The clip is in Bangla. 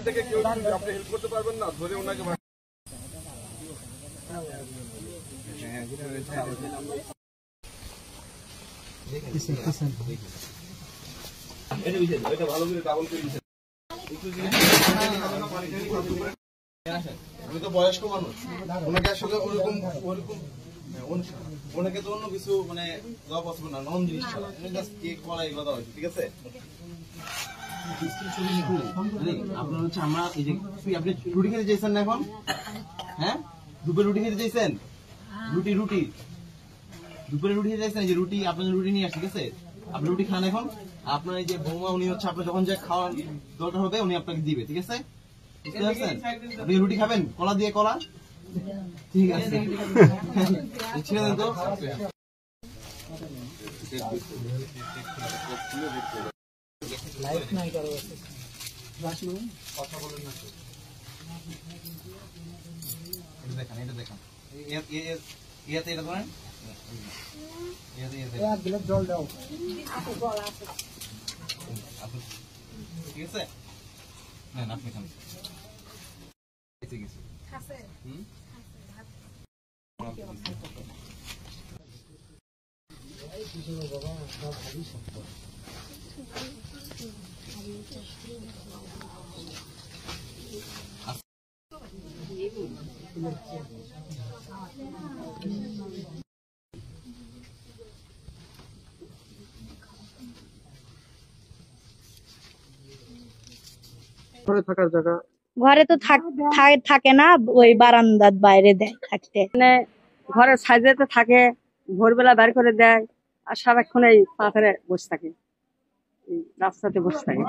থেকে কেউ আপনি হেল্প করতে পারবেন না, ধরে ওনাকে ভালো করে ডাবল করে উনি তো বয়স্ক মানুষ, ওনাকে আসলে ওরকম ওনাকে তো অন্য কিছু মানে দেওয়া পসিবল না, নন জিনিস ছাড়া কেক কলা এগুলো দেওয়া হয়েছে। ঠিক আছে, আপনার হচ্ছে আমরা এই যে আপনি রুটি খেতে চাইছেন না এখন? হ্যাঁ, দুপুরে রুটি খেতে চাইছেন? রুটি দুপুরে রুটি খেতে চাইছেন? এই যে রুটি, আপনার রুটি নিয়ে আসছে। ঠিক আছে, আপনি রুটি খান এখন। আপনার এই যে বৌমা, উনি হচ্ছে আপনার যখন যে খাওয়ার দরকার হবে উনি আপনাকে দিবে। ঠিক আছে, বুঝতে পারছেন? আপনি রুটি খাবেন কলা দিয়ে? কলা ঠিক আছে, ছেড়ে দেন তো। জল দাও। ঠিক আছে, নেন আপনি খান। ঘরে থাকার জায়গা, ঘরে তো থাকে না, ওই বারান্দার বাইরে দেয় থাকতে। মানে ঘরে সাইজেতে থাকে, ভোরবেলা বের করে দেয়, আর সারাক্ষণ এই পাথরে বসে থাকে, রাস্তাতে বসে থাকে।